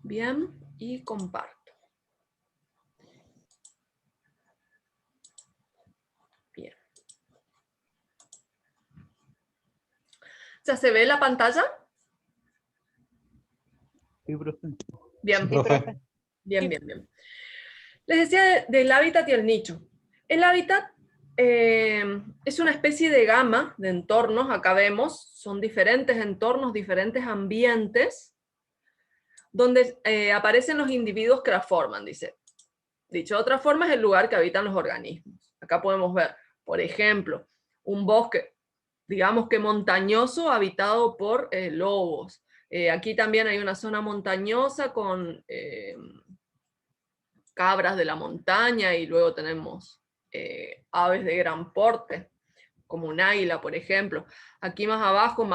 Bien, y comparto. Bien. ¿Ya se ve la pantalla? Sí, profe. Bien, Sí, profe. bien, bien, bien. Les decía del hábitat y el nicho. El hábitat es una especie de gama de entornos, acá vemos, son diferentes entornos, diferentes ambientes, donde aparecen los individuos que la forman, dice. Dicho de otra forma, es el lugar que habitan los organismos. Acá podemos ver, por ejemplo, un bosque, digamos que montañoso, habitado por lobos. Aquí también hay una zona montañosa con cabras de la montaña y luego tenemos aves de gran porte, como un águila, por ejemplo. Aquí más abajo,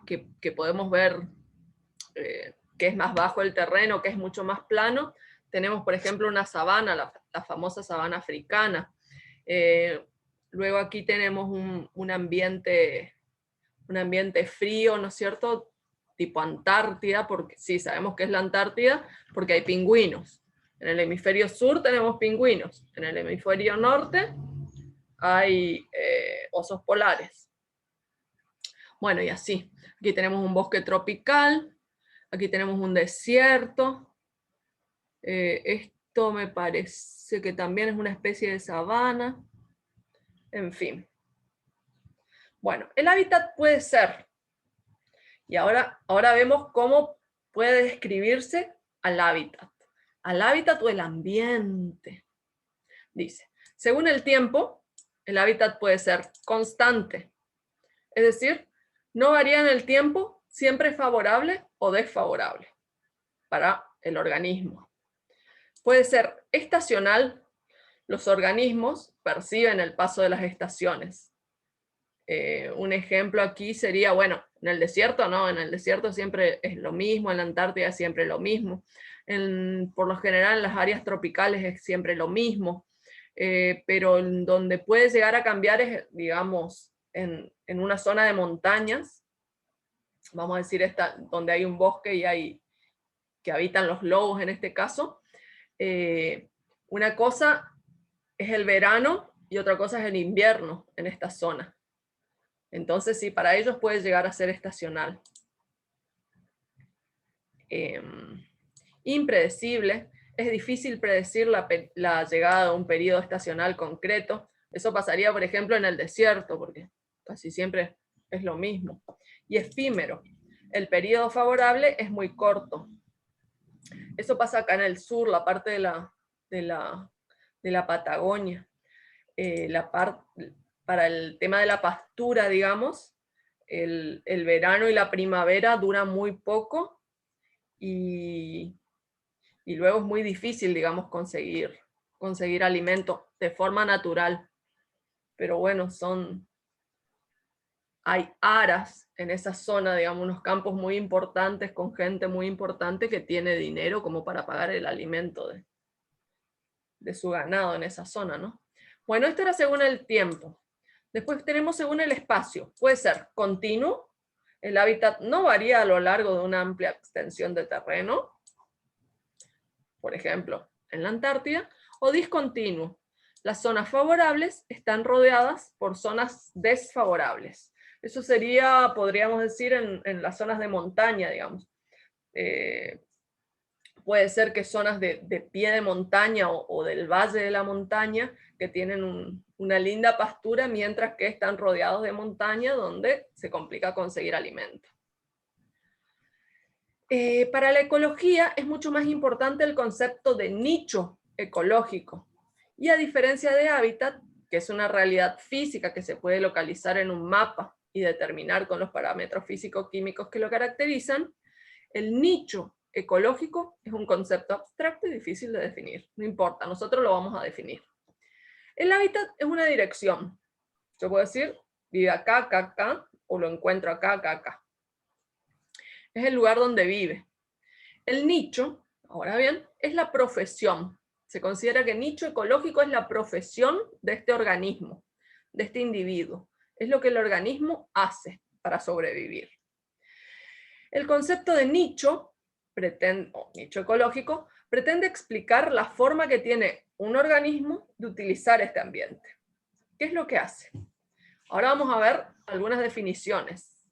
que podemos ver que es más bajo el terreno, que es mucho más plano, tenemos, por ejemplo, una sabana, la famosa sabana africana. Luego aquí tenemos un ambiente frío, ¿no es cierto? Tipo Antártida, porque sí, sabemos que es la Antártida, porque hay pingüinos. En el hemisferio sur tenemos pingüinos, en el hemisferio norte hay osos polares. Bueno, y así. Aquí tenemos un bosque tropical, aquí tenemos un desierto. Esto me parece que también es una especie de sabana. En fin. Bueno, el hábitat puede ser, y ahora vemos cómo puede describirse al hábitat o el ambiente. Dice, según el tiempo, el hábitat puede ser constante, es decir, no varía en el tiempo, siempre favorable o desfavorable para el organismo. Puede ser estacional, los organismos perciben el paso de las estaciones. Un ejemplo aquí sería, bueno, en el desierto no, en el desierto siempre es lo mismo, en la Antártida siempre lo mismo, por lo general en las áreas tropicales es siempre lo mismo, pero en donde puede llegar a cambiar es, digamos, en una zona de montañas, vamos a decir donde hay un bosque y que habitan los lobos en este caso. Una cosa es el verano y otra cosa es el invierno en esta zona. Entonces, sí, para ellos puede llegar a ser estacional. Impredecible, es difícil predecir la llegada de un periodo estacional concreto. Eso pasaría, por ejemplo, en el desierto, porque casi siempre es lo mismo. Y efímero, el periodo favorable es muy corto. Eso pasa acá en el sur, la parte de la Patagonia. Para el tema de la pastura, digamos, el verano y la primavera duran muy poco y luego es muy difícil, digamos, conseguir alimento de forma natural. Pero bueno, hay aras en esa zona, digamos, unos campos muy importantes con gente muy importante que tiene dinero como para pagar el alimento de su ganado en esa zona, ¿no? Bueno, esto era según el tiempo. Después tenemos según el espacio. Puede ser continuo, el hábitat no varía a lo largo de una amplia extensión de terreno, por ejemplo, en la Antártida, o discontinuo. Las zonas favorables están rodeadas por zonas desfavorables. Eso sería, podríamos decir, en las zonas de montaña, digamos. Puede ser que zonas de pie de montaña o del valle de la montaña que tienen una linda pastura, mientras que están rodeados de montaña donde se complica conseguir alimento. Para la ecología es mucho más importante el concepto de nicho ecológico. Y a diferencia de hábitat, que es una realidad física que se puede localizar en un mapa y determinar con los parámetros físico-químicos que lo caracterizan, el nicho ecológico es un concepto abstracto y difícil de definir. No importa, nosotros lo vamos a definir. El hábitat es una dirección. Yo puedo decir, vive acá, acá, acá, o lo encuentro acá, acá, acá. Es el lugar donde vive. El nicho, ahora bien, es la profesión. Se considera que nicho ecológico es la profesión de este organismo, de este individuo. Es lo que el organismo hace para sobrevivir. El concepto de nicho o nicho ecológico, pretende explicar la forma que tiene un organismo de utilizar este ambiente. ¿Qué es lo que hace? Ahora vamos a ver algunas definiciones.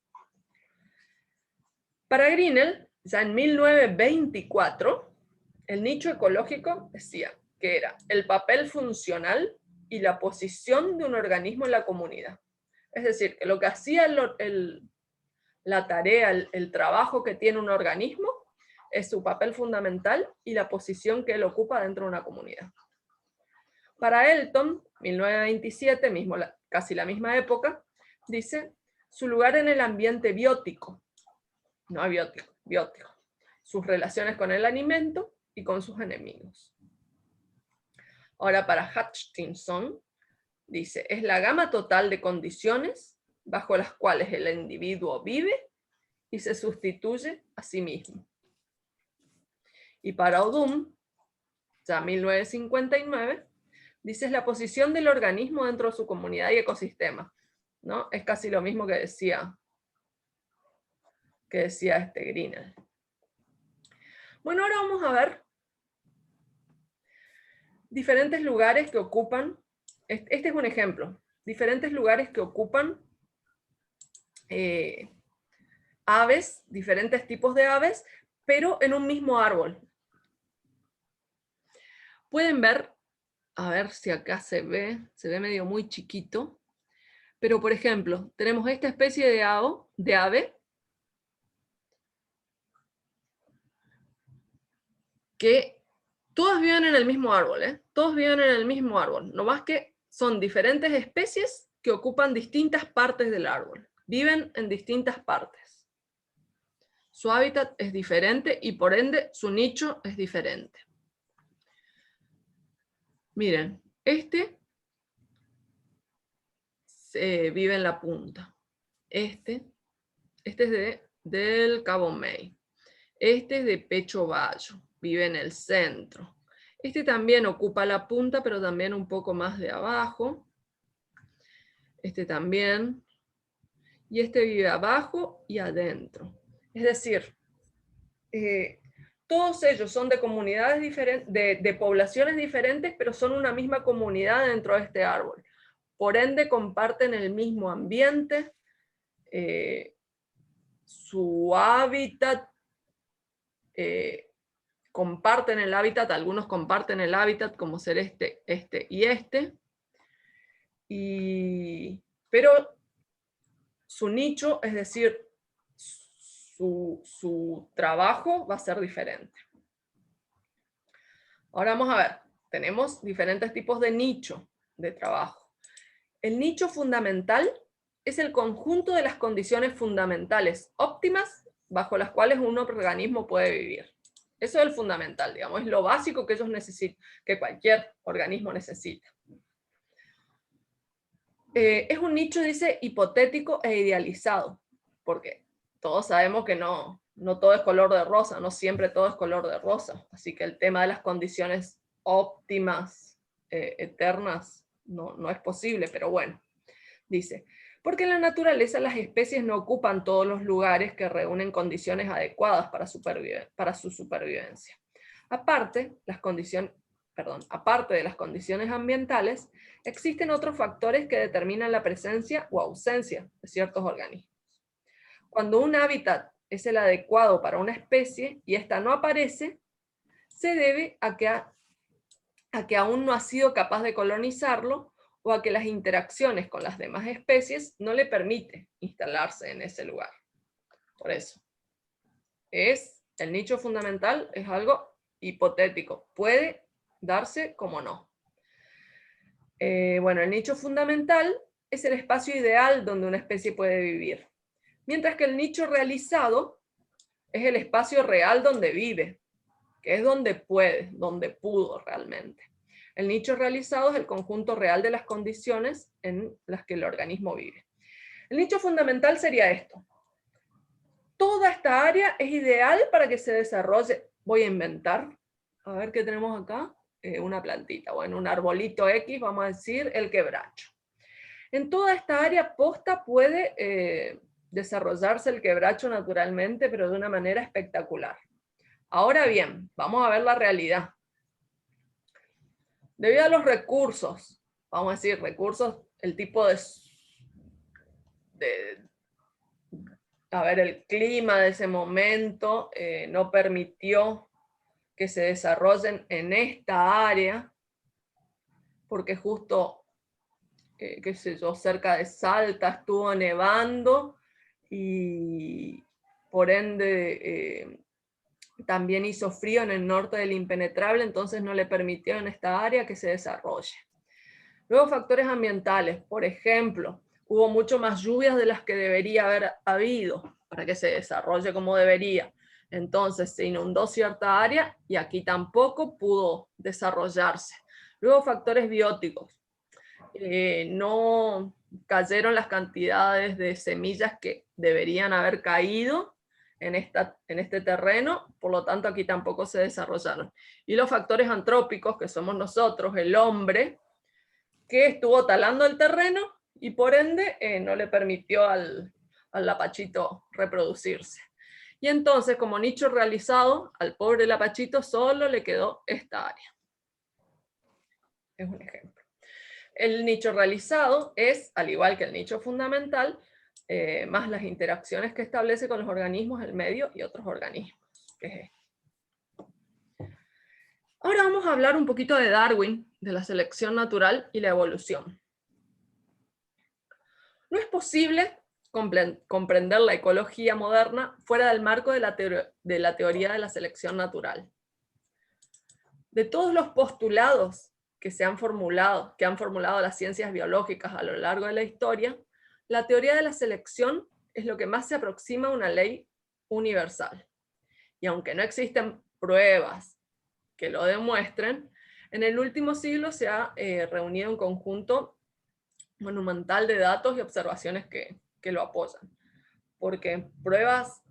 Para Grinnell, ya en 1924, el nicho ecológico decía que era el papel funcional y la posición de un organismo en la comunidad. Es decir, que lo que hacía la tarea, el trabajo que tiene un organismo, es su papel fundamental y la posición que él ocupa dentro de una comunidad. Para Elton, 1927, casi la misma época, dice, su lugar en el ambiente biótico, no abiótico, biótico, sus relaciones con el alimento y con sus enemigos. Ahora para Hutchinson, dice, es la gama total de condiciones bajo las cuales el individuo vive y se sustituye a sí mismo. Y para Odum, ya 1959, dice, es la posición del organismo dentro de su comunidad y ecosistema, ¿no? Es casi lo mismo que decía Grinnell. Bueno, ahora vamos a ver diferentes lugares que ocupan, este es un ejemplo, diferentes lugares que ocupan aves, diferentes tipos de aves, pero en un mismo árbol. Pueden ver, a ver si acá se ve medio muy chiquito, pero por ejemplo, tenemos esta especie de ave, que todas viven en el mismo árbol, ¿eh? Todos viven en el mismo árbol, no más que son diferentes especies que ocupan distintas partes del árbol, viven en distintas partes. Su hábitat es diferente y por ende su nicho es diferente. Miren, este vive en la punta, este es del Cabo May, este es de Pecho Bayo, vive en el centro. Este también ocupa la punta, pero también un poco más de abajo. Este también. Y este vive abajo y adentro. Es decir, todos ellos son de comunidades diferentes, de poblaciones diferentes, pero son una misma comunidad dentro de este árbol. Por ende, comparten el mismo ambiente, su hábitat, comparten el hábitat, algunos comparten el hábitat como ser este y este, pero su nicho, es decir, su trabajo va a ser diferente. Ahora vamos a ver, tenemos diferentes tipos de nicho de trabajo. El nicho fundamental es el conjunto de las condiciones fundamentales óptimas bajo las cuales un organismo puede vivir. Eso es el fundamental, digamos, es lo básico que ellos necesitan, que cualquier organismo necesita. Es un nicho, dice, hipotético e idealizado, porque todos sabemos que no todo es color de rosa, no siempre todo es color de rosa, así que el tema de las condiciones óptimas, eternas, no es posible, pero bueno, dice, porque en la naturaleza las especies no ocupan todos los lugares que reúnen condiciones adecuadas para su supervivencia. Aparte de las condiciones ambientales, existen otros factores que determinan la presencia o ausencia de ciertos organismos. Cuando un hábitat es el adecuado para una especie y ésta no aparece, se debe a que aún no ha sido capaz de colonizarlo o a que las interacciones con las demás especies no le permiten instalarse en ese lugar. Por eso, el nicho fundamental es algo hipotético, puede darse como no. Bueno, el nicho fundamental es el espacio ideal donde una especie puede vivir, mientras que el nicho realizado es el espacio real donde vive, que es donde pudo realmente. El nicho realizado es el conjunto real de las condiciones en las que el organismo vive. El nicho fundamental sería esto. Toda esta área es ideal para que se desarrolle. Voy a inventar. A ver qué tenemos acá. Una plantita. Bueno, un arbolito X, vamos a decir, el quebracho. En toda esta área posta puede desarrollarse el quebracho naturalmente, pero de una manera espectacular. Ahora bien, vamos a ver la realidad. Debido a los recursos, vamos a decir recursos, el tipo el clima de ese momento no permitió que se desarrollen en esta área, porque justo, qué sé yo, cerca de Salta estuvo nevando y por ende también hizo frío en el norte del Impenetrable, entonces no le permitió en esta área que se desarrolle. Luego factores ambientales, por ejemplo, hubo mucho más lluvias de las que debería haber habido para que se desarrolle como debería. Entonces se inundó cierta área y aquí tampoco pudo desarrollarse. Luego factores bióticos. No cayeron las cantidades de semillas que deberían haber caído en este terreno, por lo tanto aquí tampoco se desarrollaron. Y los factores antrópicos, que somos nosotros, el hombre, que estuvo talando el terreno y por ende no le permitió al lapachito reproducirse. Y entonces, como nicho realizado, al pobre lapachito solo le quedó esta área. Es un ejemplo. El nicho realizado es, al igual que el nicho fundamental, más las interacciones que establece con los organismos, el medio y otros organismos, que es esto. Ahora vamos a hablar un poquito de Darwin, de la selección natural y la evolución. No es posible comprender la ecología moderna fuera del marco de la teoría de la selección natural. De todos los postulados que han formulado las ciencias biológicas a lo largo de la historia, la teoría de la selección es lo que más se aproxima a una ley universal. Y aunque no existen pruebas que lo demuestren, en el último siglo se ha reunido un conjunto monumental de datos y observaciones que lo apoyan. Porque pruebas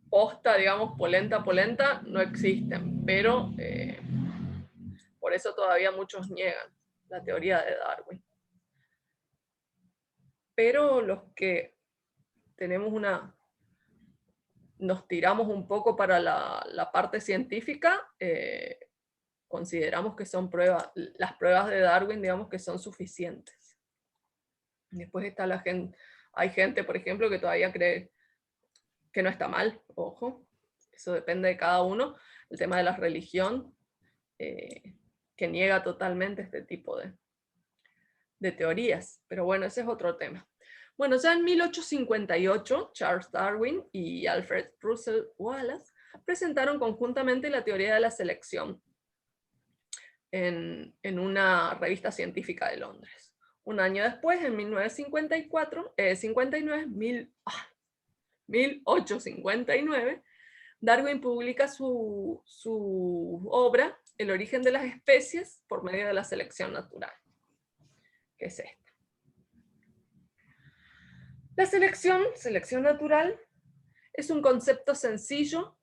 posta, digamos, polenta, no existen, pero por eso todavía muchos niegan la teoría de Darwin. Pero los que tenemos nos tiramos un poco para la parte científica, consideramos que son las pruebas de Darwin, digamos, que son suficientes. Después está hay gente, por ejemplo, que todavía cree que no está mal, ojo, eso depende de cada uno. El tema de la religión, que niega totalmente este tipo de teorías, pero bueno, ese es otro tema. Bueno, ya en 1858, Charles Darwin y Alfred Russel Wallace presentaron conjuntamente la teoría de la selección en una revista científica de Londres. Un año después, en 1859, Darwin publica su obra El origen de las especies por medio de la selección natural, que es esta. La selección natural, es un concepto sencillo,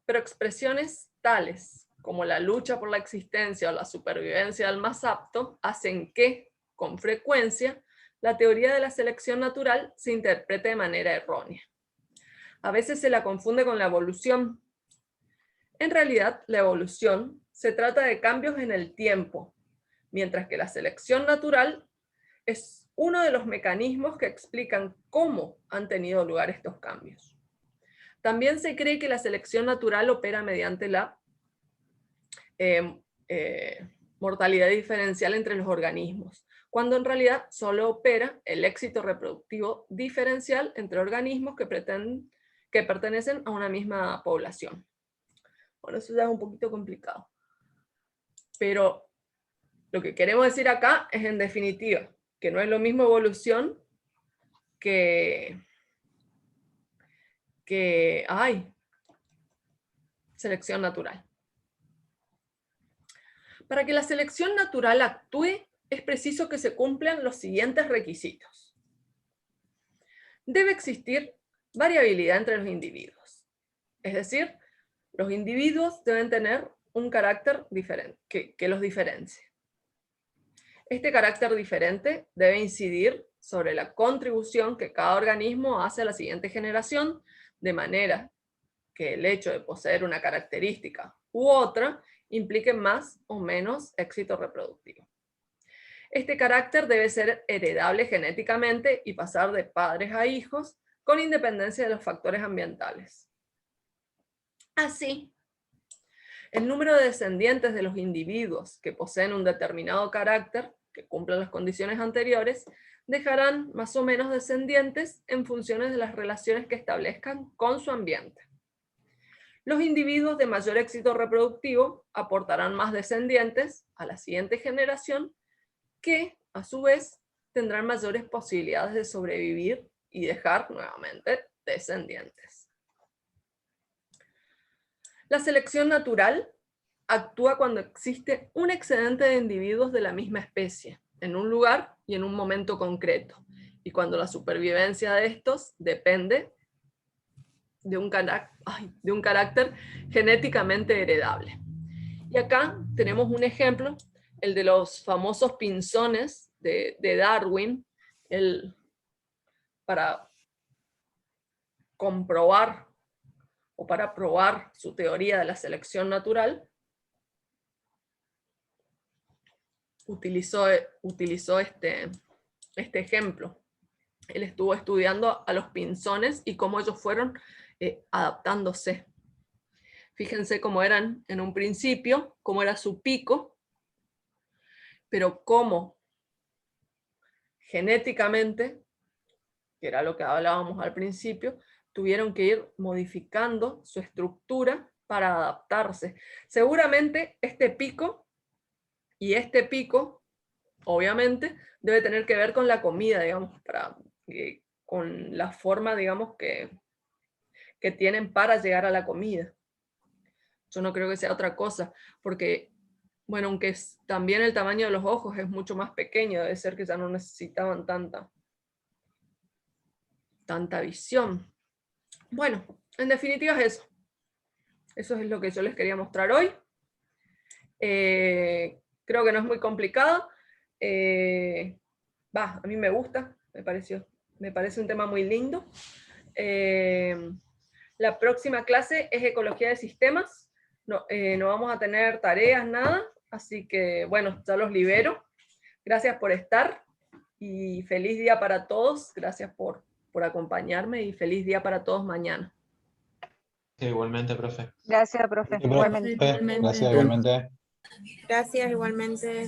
pero expresiones tales como la lucha por la existencia o la supervivencia del más apto hacen que, con frecuencia, la teoría de la selección natural se interprete de manera errónea. A veces se la confunde con la evolución. En realidad, la evolución se trata de cambios en el tiempo, mientras que la selección natural es uno de los mecanismos que explican cómo han tenido lugar estos cambios. También se cree que la selección natural opera mediante la mortalidad diferencial entre los organismos, cuando en realidad solo opera el éxito reproductivo diferencial entre organismos que pertenecen a una misma población. Bueno, eso ya es un poquito complicado. Pero lo que queremos decir acá es, en definitiva, que no es lo mismo evolución que selección natural. Para que la selección natural actúe, es preciso que se cumplan los siguientes requisitos. Debe existir variabilidad entre los individuos. Es decir, los individuos deben tener un carácter diferente, que los diferencie. Este carácter diferente debe incidir sobre la contribución que cada organismo hace a la siguiente generación, de manera que el hecho de poseer una característica u otra implique más o menos éxito reproductivo. Este carácter debe ser heredable genéticamente y pasar de padres a hijos con independencia de los factores ambientales. Así, el número de descendientes de los individuos que poseen un determinado carácter, que cumplan las condiciones anteriores, dejarán más o menos descendientes en función de las relaciones que establezcan con su ambiente. Los individuos de mayor éxito reproductivo aportarán más descendientes a la siguiente generación, que, a su vez, tendrán mayores posibilidades de sobrevivir y dejar nuevamente descendientes. La selección natural actúa cuando existe un excedente de individuos de la misma especie, en un lugar y en un momento concreto, y cuando la supervivencia de estos depende de un carácter genéticamente heredable. Y acá tenemos un ejemplo, el de los famosos pinzones de Darwin, para comprobar o para probar su teoría de la selección natural, utilizó este ejemplo. Él estuvo estudiando a los pinzones y cómo ellos fueron adaptándose. Fíjense cómo eran en un principio, cómo era su pico, pero cómo genéticamente, que era lo que hablábamos al principio, tuvieron que ir modificando su estructura para adaptarse. Seguramente este pico y este pico, obviamente, debe tener que ver con la comida, digamos, con la forma, digamos, que tienen para llegar a la comida. Yo no creo que sea otra cosa, porque, bueno, aunque también el tamaño de los ojos es mucho más pequeño, debe ser que ya no necesitaban tanta visión. Bueno, en definitiva es eso. Eso es lo que yo les quería mostrar hoy. Creo que no es muy complicado. A mí me gusta, me parece un tema muy lindo. La próxima clase es Ecología de Sistemas. No vamos a tener tareas, nada, así que bueno, ya los libero. Gracias por estar y feliz día para todos. Gracias por acompañarme y feliz día para todos mañana. Sí, igualmente, profe. Gracias, profe. Sí, Igualmente. Gracias, igualmente. Gracias, igualmente.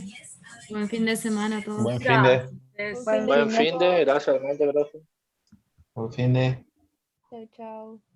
Buen fin de semana a todos. Buen fin de. Gracias. Buen Buen fin de, gracias, igualmente, profe. Buen fin de. Chao, chao.